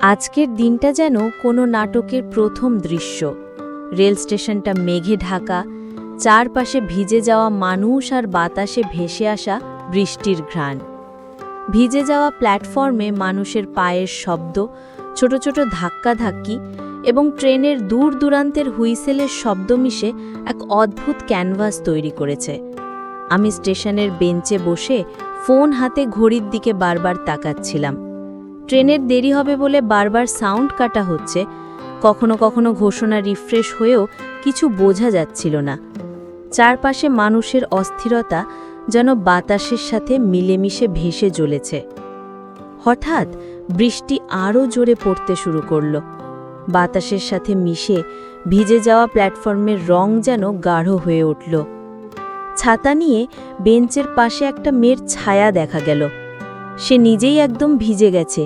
আজকের দিনটা যেন কোনো নাটকের প্রথম দৃশ্য। রেল স্টেশনটা মেঘে ঢাকা, চারপাশে ভিজে যাওয়া মানুষ আর বাতাসে ভেসে আসা বৃষ্টির ঘ্রাণ। ভিজে যাওয়া প্ল্যাটফর্মে মানুষের পায়ের শব্দ, ছোট ছোট ধাক্কাধাক্কি এবং ট্রেনের দূর দূরান্তের হুইসেলের শব্দ মিশে এক অদ্ভুত ক্যানভাস তৈরি করেছে। আমি স্টেশনের বেঞ্চে বসে ফোন হাতে ঘড়ির দিকে বারবার তাকাচ্ছিলাম। ট্রেনের দেরি হবে বলে বারবার সাউন্ড কাটা হচ্ছে, কখনো কখনো ঘোষণা রিফ্রেশ হয়েও কিছু বোঝা যাচ্ছিল না। চারপাশে মানুষের অস্থিরতা যেন বাতাসের সাথে মিলেমিশে ভেসে চলেছে। হঠাৎ বৃষ্টি আরও জোরে পড়তে শুরু করল। বাতাসের সাথে মিশে ভিজে যাওয়া প্ল্যাটফর্মের রং যেন গাঢ় হয়ে উঠল। ছাতা নিয়ে বেঞ্চের পাশে একটা মেয়ের ছায়া দেখা গেল। সে নিজেই একদম ভিজে গেছে,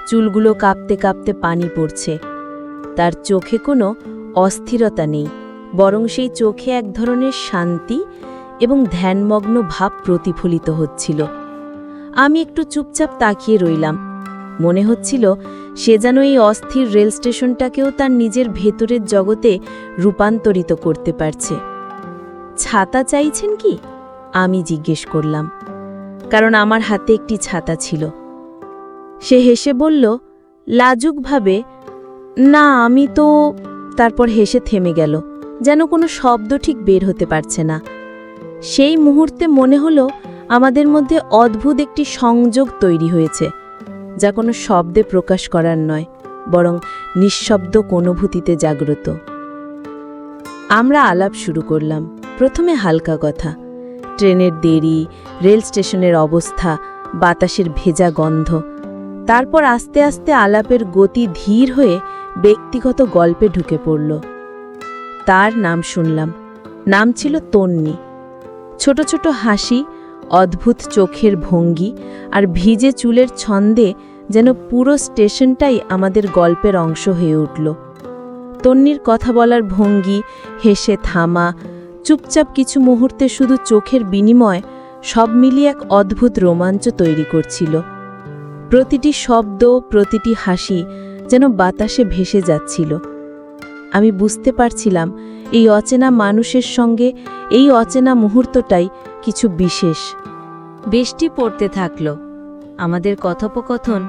চুলগুলো কাঁপতে কাঁপতে পানি পড়ছে। তার চোখে কোনো অস্থিরতা নেই, বরং সেই চোখে এক ধরনের শান্তি এবং ধ্যানমগ্ন ভাব প্রতিফলিত হচ্ছিল। আমি একটু চুপচাপ তাকিয়ে রইলাম। মনে হচ্ছিল সে যেন এই অস্থির রেল স্টেশনটাকেও তার নিজের ভেতরের জগতে রূপান্তরিত করতে পারছে। ছাতা চাইছেন কি? আমি জিজ্ঞেস করলাম, কারণ আমার হাতে একটি ছাতা ছিল। সে হেসে বলল লাজুকভাবে, না আমি তো। তারপর হেসে থেমে গেল, যেন কোনো শব্দ ঠিক বের হতে পারছে না। সেই মুহূর্তে মনে হলো আমাদের মধ্যে অদ্ভুত একটি সংযোগ তৈরি হয়েছে, যা কোনো শব্দে প্রকাশ করার নয়, বরং নিঃশব্দ অনুভূতিতে জাগ্রত। আমরা আলাপ শুরু করলাম। প্রথমে হালকা কথা, ট্রেনের দেরি, রেল স্টেশনের অবস্থা, বাতাসের ভেজা গন্ধ। তারপর আস্তে আস্তে আলাপের গতি ধীর হয়ে ব্যক্তিগত গল্পে ঢুকে পড়ল। তার নাম শুনলাম। নাম ছিল তন্নি। ছোট ছোট হাসি, অদ্ভুত চোখের ভঙ্গি আর ভিজে চুলের ছন্দে যেন পুরো স্টেশনটাই আমাদের গল্পের অংশ হয়ে উঠল। তন্নির কথা বলার ভঙ্গি, হেসে থামা, চুপচাপ কিছু মুহূর্তে শুধু চোখের বিনিময়, সব মিলিয়ে এক অদ্ভুত রোমাঞ্চ তৈরি করছিল। প্রতিটি শব্দ, প্রতিটি হাসি যেন বাতাসে ভেসে যাচ্ছিল। আমি বুঝতে পারছিলাম এই অচেনা মানুষের সঙ্গে এই অচেনা মুহূর্তটাই কিছু বিশেষ। বৃষ্টি পড়তে থাকল। আমাদের কথোপকথন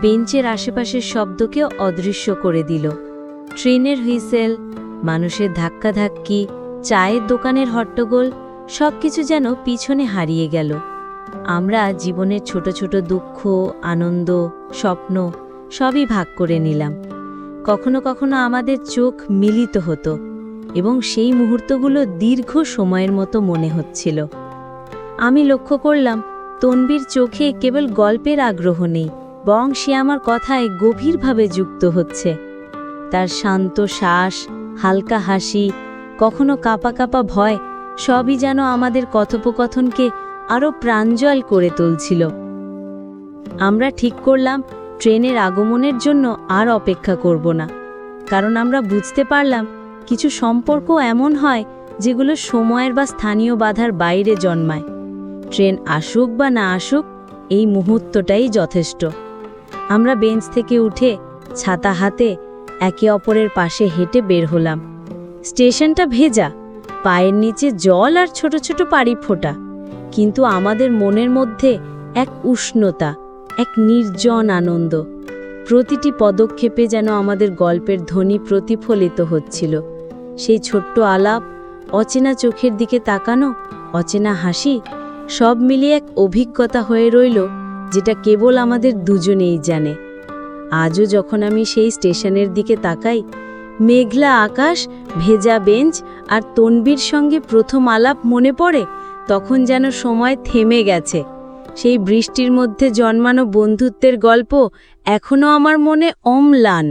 বেঞ্চের আশেপাশের শব্দকেও অদৃশ্য করে দিল। ট্রেনের হুইসেল, মানুষের ধাক্কাধাক্কি, চায়ের দোকানের হট্টগোল, সবকিছু যেন পিছনে হারিয়ে গেল। আমরা জীবনের ছোট ছোট দুঃখ, আনন্দ, স্বপ্ন সবই ভাগ করে নিলাম। কখনো কখনো আমাদের চোখ মিলিত হতো এবং সেই মুহূর্তগুলো দীর্ঘ সময়ের মতো মনে হচ্ছিল। আমি লক্ষ্য করলাম তন্বীর চোখে কেবল গল্পের আগ্রহ নেই, বরং সে আমার কথায় গভীরভাবে যুক্ত হচ্ছে। তার শান্ত শ্বাস, হালকা হাসি, কখনো কাঁপা কাঁপা ভয়, সবই যেন আমাদের কথোপকথনকে আরও প্রাঞ্জল করে তুলছিল। আমরা ঠিক করলাম ট্রেনের আগমনের জন্য আর অপেক্ষা করব না, কারণ আমরা বুঝতে পারলাম কিছু সম্পর্ক এমন হয় যেগুলো সময়ের বা স্থানীয় বাধার বাইরে জন্মায়। ট্রেন আসুক বা না আসুক, এই মুহূর্তটাই যথেষ্ট। আমরা বেঞ্চ থেকে উঠে ছাতা হাতে একে অপরের পাশে হেঁটে বের হলাম। স্টেশনটা ভেজা, পায়ের নিচে জল আর ছোট ছোট পাড়ি ফোটা, কিন্তু আমাদের মনের মধ্যে এক উষ্ণতা, এক নির্জন আনন্দ। প্রতিটি পদক্ষেপে যেন আমাদের গল্পের ধ্বনি প্রতিফলিত হচ্ছিল। সেই ছোট্ট আলাপ, অচেনা চোখের দিকে তাকানো, অচেনা হাসি, সব মিলিয়ে এক অভিজ্ঞতা হয়ে রইল, যেটা কেবল আমাদের দুজনেই জানে। আজও যখন আমি সেই স্টেশনের দিকে তাকাই, মেঘলা আকাশ, ভেজা বেঞ্চ আর তন্বীর সঙ্গে প্রথম আলাপ মনে পড়ে, তখন যেন সময় থেমে গেছে। সেই বৃষ্টির মধ্যে জন্মানো বন্ধুত্বের গল্প এখনও আমার মনে অম্লান।